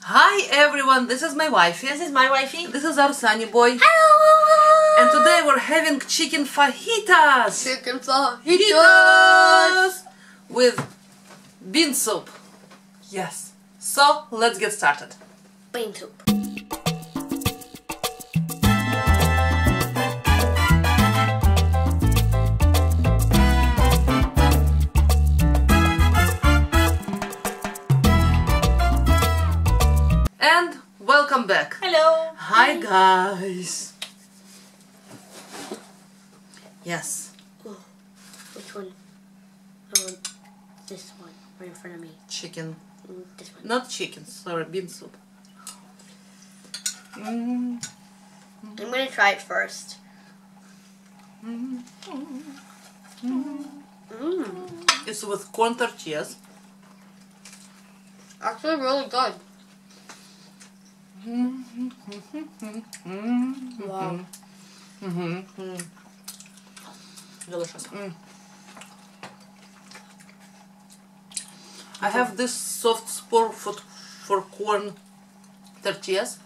Hi everyone, this is my wifey. This is my wifey. This is our sunny boy. Hello! And today we're having chicken fajitas. Chicken fajitas! With bean soup. Yes. So, let's get started. Bean soup. And welcome back. Hello. Hi guys. Yes. Oh, which one? I want this one right in front of me. Chicken. This one. Not chicken, sorry, bean soup. I'm gonna try it first. It's with corn tortillas. Actually, really good. Wow. Delicious. I have this soft spot for corn tortillas.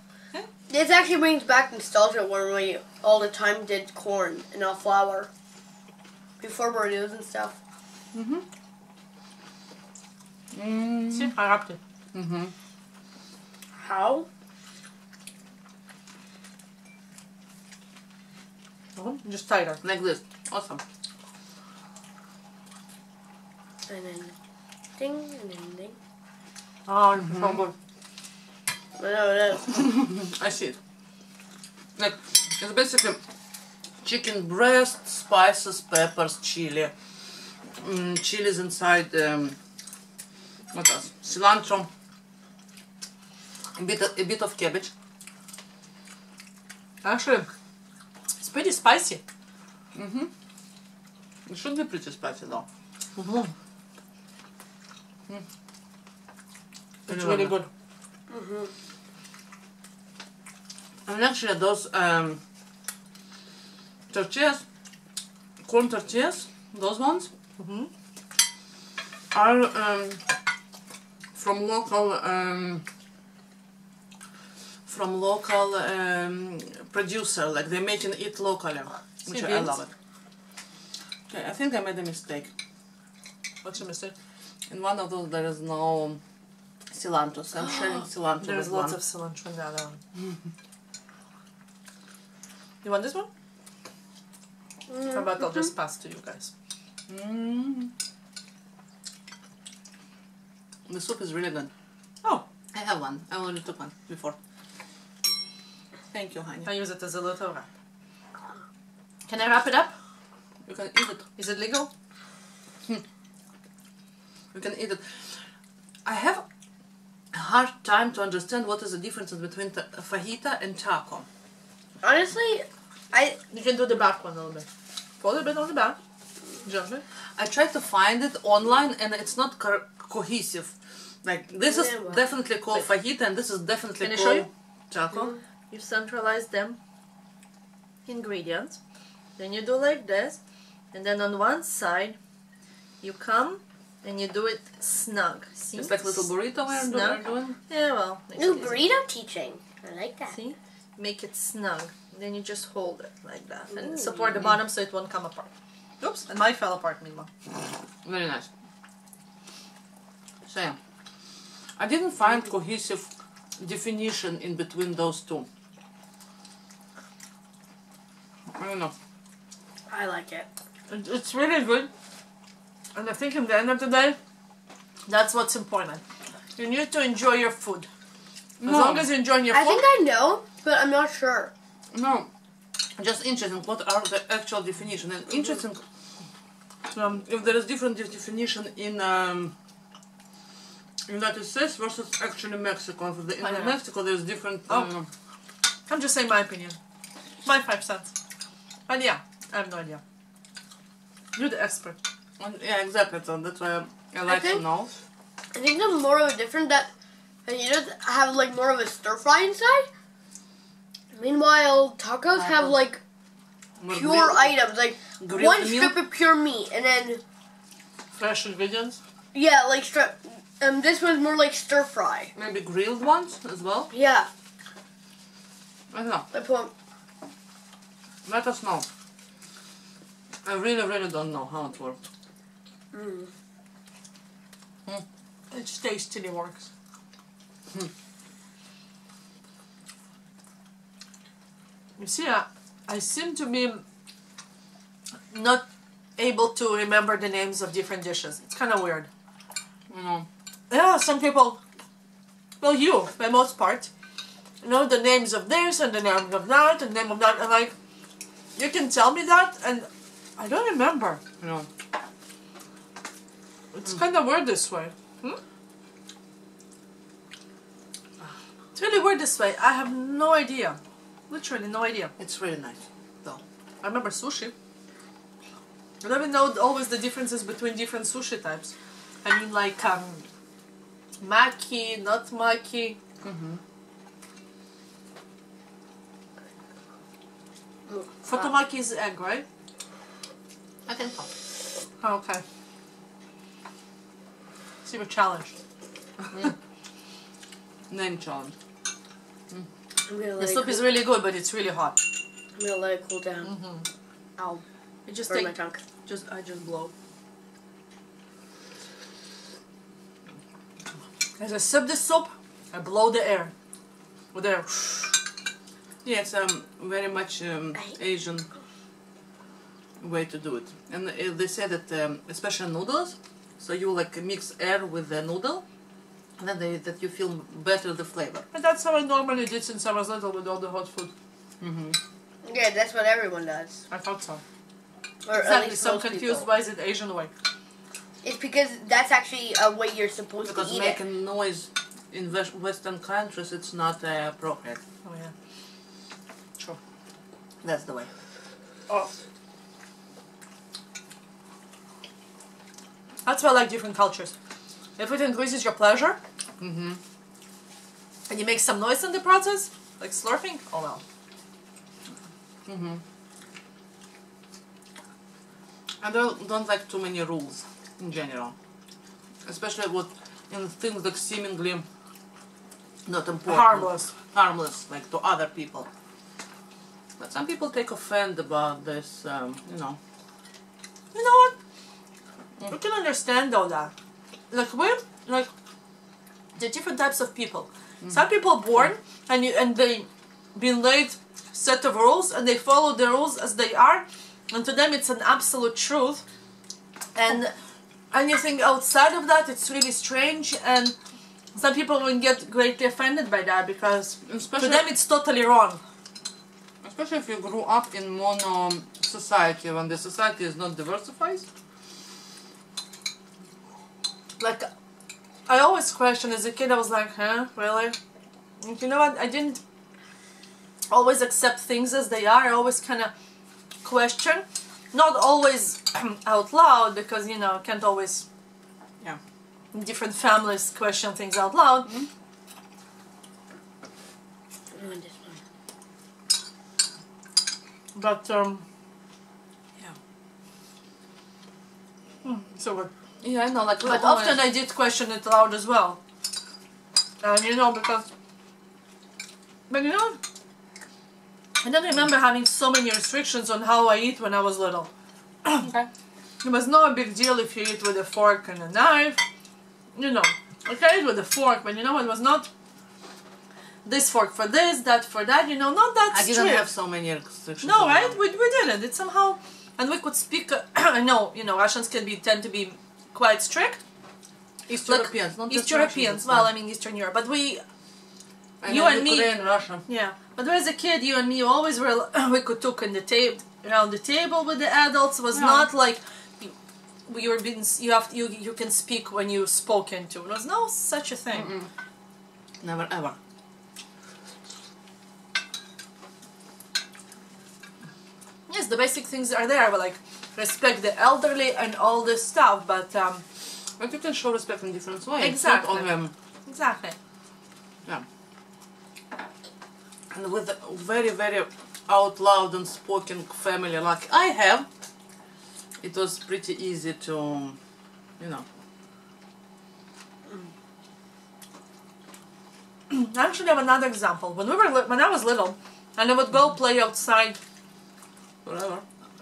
This actually brings back nostalgia when we all the time did corn and not flour. Before burritos and stuff. See, I wrapped it. How? Just tighter, like this. Awesome. And then ding and then ding. Oh, so good. I know it is. I see it. Like, it's basically chicken breast, spices, peppers, chili. Chilies inside, what else? Cilantro. A bit of cabbage. Actually, it's pretty spicy. It should be pretty spicy though. It's really good. And actually those tortillas, corn tortillas, those ones are from local producer, like they make it locally, which I love it. Okay, I think I made a mistake. What's your mistake? In one of those there is no cilantro, so I'm sharing cilantro. There's with lots one. of cilantro in the other one. You want this one? How about I'll just pass to you guys? The soup is really good. Oh, I have one. I already took one before. Thank you, honey. I use it as a little wrap. Can I wrap it up? You can eat it. Is it legal? You can eat it. I have a hard time to understand what is the difference between fajita and taco. Honestly, You can do the back one a little bit. Fold a bit on the back. Gently. I tried to find it online and it's not cohesive. Like this is definitely called fajita and this is definitely Can I show called you? taco. You centralize them ingredients. Then you do like this. And then on one side, you come and you do it snug. See? It's like little burrito we're Snug. doing. Yeah, well. new burrito teaching. I like that. See? Make it snug. Then you just hold it like that. And support the bottom so it won't come apart. Oops, and mine fell apart meanwhile. Very nice. So yeah, I didn't find cohesive definition in between those two. I don't know. I like it. It's really good. And I think in the end of the day, that's what's important. You need to enjoy your food. As long as you're enjoying your food. I think I know, but I'm not sure. No, just interesting. What are the actual definition? And interesting if there is different definition in United States versus actually Mexico. In Mexico, there's different. I'm just saying my opinion. My 5 cents. And yeah, I have no idea. You're the expert. Yeah, exactly. So that's why I like to know. I think there's more of a difference that you just have like more of a stir fry inside. Meanwhile, tacos have like pure items, like one strip of pure meat, and then fresh ingredients. Yeah, like strip. This was more like stir fry. Maybe grilled ones as well? Yeah. I don't know. I put. Let us know. I really don't know how it works. It tastily works. You see, I seem to be not able to remember the names of different dishes. It's kind of weird. You know. Yeah, some people, well, you, for the most part, know the names of this and the name of that and the name of that, and like, you can tell me that, and I don't remember. You know. It's kind of weird this way. It's really weird this way. I have no idea. Literally no idea. It's really nice, though. I remember sushi. I don't even know always the differences between different sushi types. I mean, like, maki, not maki. Futomaki is egg, right? I think so. Oh, okay. See, we're challenged. Name challenge. I'm gonna The let soup it is cool. really good, but it's really hot. I'm gonna let it cool down. Ow. It just Burn my take, tongue. I just blow. As I sip the soup, I blow the air. With air. Yeah, it's very much Asian way to do it. And they say that, especially noodles, so you like mix air with the noodle, and then that you feel better the flavor. And that's how I normally did since I was little with all the hot food. Yeah, that's what everyone does. I thought so. Or at Exactly, least so I'm most confused people. why is it Asian way? It's because that's actually a way you're supposed Because to eat making noise in Western countries, it's not appropriate. Oh yeah. True. That's the way. Oh. That's why I like different cultures. If it increases your pleasure, and you make some noise in the process, like slurping, oh well. I don't like too many rules in general, especially in things that seemingly not important, harmless, like to other people. But some people take offense about this, you know. You know what? We can understand though that. Like the different types of people. Some people born and they been laid set of rules and they follow the rules as they are, and to them it's an absolute truth. And anything outside of that, it's really strange, and some people will get greatly offended by that because to them it's totally wrong. Especially if you grew up in mono society, when the society is not diversified. Like, I always questioned as a kid, I was like, huh, really? And you know what, I didn't always accept things as they are, I always kind of question. Not always out loud, because, you know, can't always, Yeah. in different families, question things out loud. Ruined this one. But, Yeah. so what? Yeah, I know, like, But often I did question it loud as well. And you know, because, but you know, I don't remember having so many restrictions on how I eat when I was little. Okay. It was no big deal if you eat with a fork and a knife. You know, okay, I ate with a fork, but you know, it was not this fork for this, that for that, you know, not that strict. I didn't have so many restrictions. No, right? We didn't. It somehow, and we could speak, I know, you know, Russians tend to be quite strict. East Like, Europeans, not East just Europeans, Russians, well, I mean Eastern Europe, but we, and you and me, Ukraine, Russia. yeah. But as a kid, you and me always were, we could talk in the around the table with the adults. It was not like you can speak when you spoken to. There was no such a thing. Never ever. Yes, the basic things are there, but like respect the elderly and all this stuff. But But you can show respect in different ways. Exactly. Not only, exactly. yeah. And with a very, very out loud and spoken family like I have, it was pretty easy to, you know. Actually, I have another example. When I was little, and I would go play outside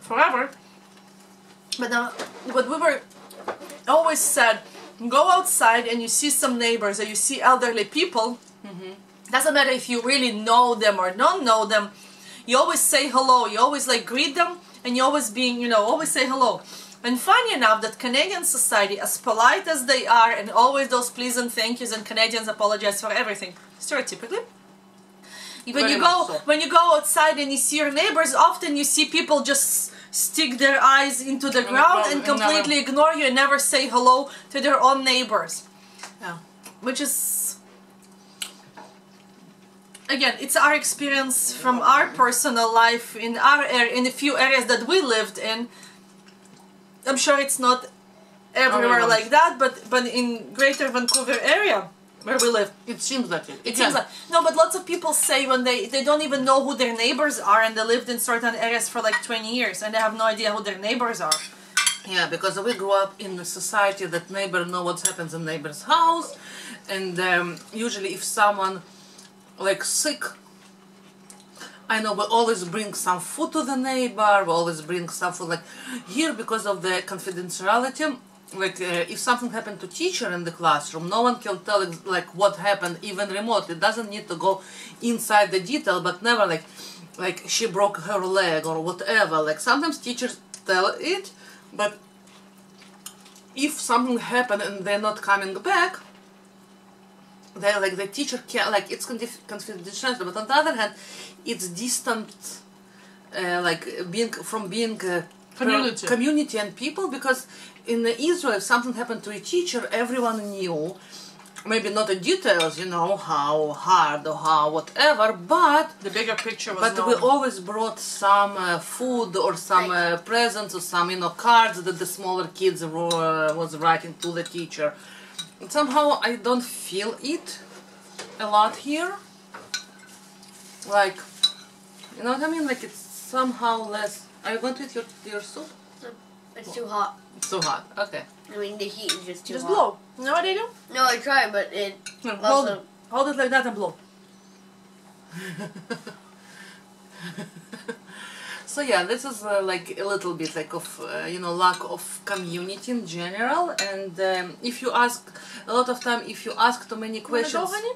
forever. But we were always said, go outside and you see some neighbors or you see elderly people. Doesn't matter if you really know them or don't know them. You always say hello. You always like greet them, and you always always say hello. And funny enough, that Canadian society, as polite as they are, and always those pleasant thank yous, and Canadians apologize for everything, stereotypically. When you go outside and you see your neighbors, often you see people just stick their eyes into the ground and completely ignore you and never say hello to their own neighbors. Yeah. Which is, again, it's our experience from our personal life in our area, in a few areas that we lived in. I'm sure it's not everywhere like that, but in Greater Vancouver area where we live, it seems like it. It seems like no, but lots of people say when they don't even know who their neighbors are, and they lived in certain areas for like 20 years and they have no idea who their neighbors are. Yeah, because we grew up in a society that neighbor know what happens in neighbor's house, and usually if someone like sick, I know we always bring some food to the neighbor, we always bring some food, like here because of the confidentiality, like if something happened to teacher in the classroom, no one can tell like what happened even remotely. It doesn't need to go inside the detail, but never like she broke her leg or whatever. Like sometimes teachers tell it, but if something happened and they're not coming back, they like the teacher can like it's confidential. But on the other hand, it's distant, like being community and people, because in Israel, if something happened to a teacher, everyone knew. Maybe not the details, you know, how hard or how whatever, but the bigger picture was but known. we always brought some food or some presents or some, you know, cards that the smaller kids was writing to the teacher. And somehow I don't feel it a lot here. Like, you know what I mean? Like it's somehow less. Are you going to eat your soup? It's too hot. It's too hot. Okay. I mean, the heat is just too Just hot. blow. You know what I do? No, I tried, but it No, also... hold it like that and blow. So yeah, this is like a little bit like of you know, lack of community in general, and if you ask a lot of time, if you ask too many questions, You wanna go, honey?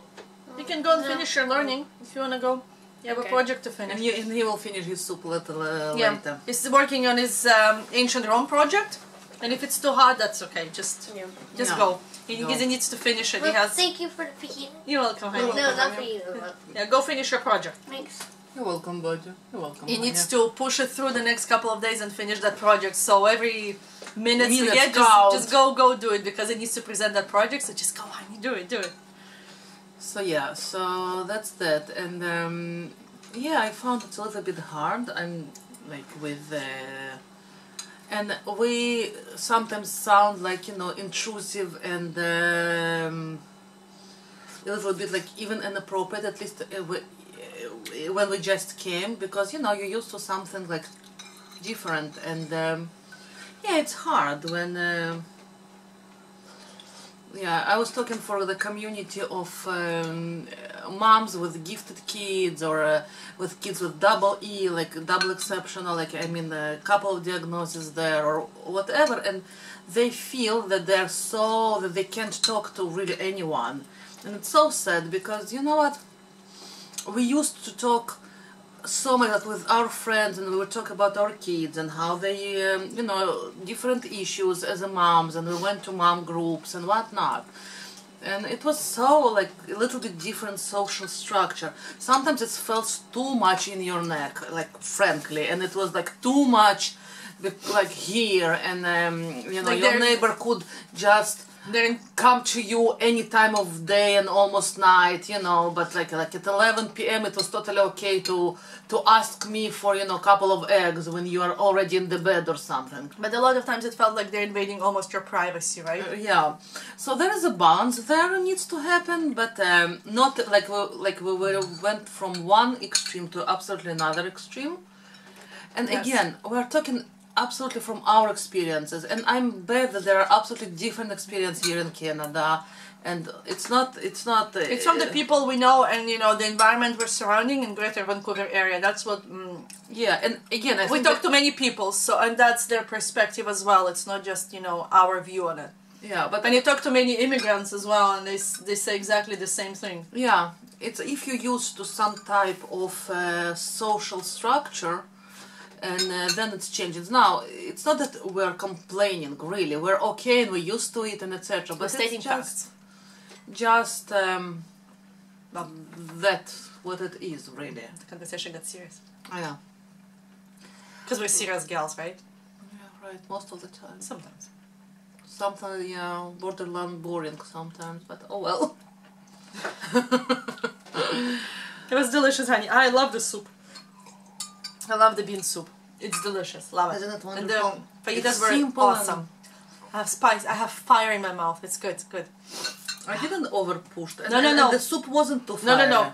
You can go and finish your learning if you wanna go. You have a project to finish. and he will finish his soup a little later. He's working on his ancient Rome project, and if it's too hard, that's okay. Just go. Because he needs to finish it. Well, he has. thank you for the fajita. You're welcome, honey. No, not for you. Yeah, go finish your project. Thanks. You're welcome, buddy. You're welcome. He needs to push it through the next couple of days and finish that project. So every minute you get, just go do it, because he needs to present that project. So just go on, do it. So yeah, so that's that, and yeah, I found it a little bit hard. I'm like with and we sometimes sound like, you know, intrusive and a little bit like even inappropriate, at least when we just came, because, you know, you're used to something like different, and yeah, it's hard when yeah, I was talking for the community of moms with gifted kids, or with kids with double E, like double exceptional, like I mean a couple of diagnoses there or whatever, and they feel that that they can't talk to really anyone, and it's so sad, because you know what, we used to talk so much with our friends, and we would talk about our kids and how they, you know, different issues as a moms, and we went to mom groups and whatnot. And it was so like a little bit different social structure. Sometimes it felt too much in your neck, like frankly, and it was like too much, like here, and you know, like your neighbor could just come to you any time of day and almost night, you know, but like at 11 p.m. it was totally okay to ask me for, you know, a couple of eggs when you are already in the bed or something. But a lot of times it felt like they're invading almost your privacy, right? Yeah. So there is a balance there needs to happen, but not like we went from one extreme to absolutely another extreme. And again, we're talking absolutely from our experiences, and I'm bet that there are absolutely different experiences here in Canada, and it's not. It's from the people we know, and you know the environment we're surrounding in Greater Vancouver area. That's what. Yeah, and again, we talk to many people, so and that's their perspective as well. It's not just our view on it. Yeah, but when you talk to many immigrants as well, and they say exactly the same thing. Yeah, it's if you're used to some type of social structure, and then it's changes. Now, it's not that we're complaining, really. We're okay and we're used to it and etc. But we're stating facts. Just that's what it is, really. The conversation got serious. Yeah. Because we're serious gals, right? Yeah, right. Most of the time. Sometimes. Sometimes, yeah, borderline boring sometimes, but oh well. It was delicious, honey. I love the soup. I love the bean soup. It's delicious. Love it. Isn't it wonderful? And the fajitas were awesome. I have spice. I have fire in my mouth. It's good. It's good. I didn't overpush. No. And the soup wasn't too fiery. No.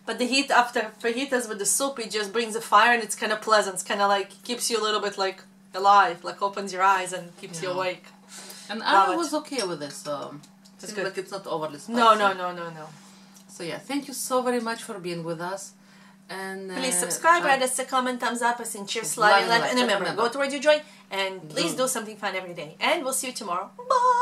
But the heat after fajitas with the soup, it just brings a fire and it's kind of pleasant. It's kind of like keeps you a little bit like alive, like opens your eyes and keeps you awake. And I was okay with this. It's good. Like it's not overly spicy. No. So yeah, thank you so very much for being with us. And please subscribe, write us a comment, thumbs up, and cheers, love, and remember, go to where you join, and please do something fun every day. And we'll see you tomorrow. Bye.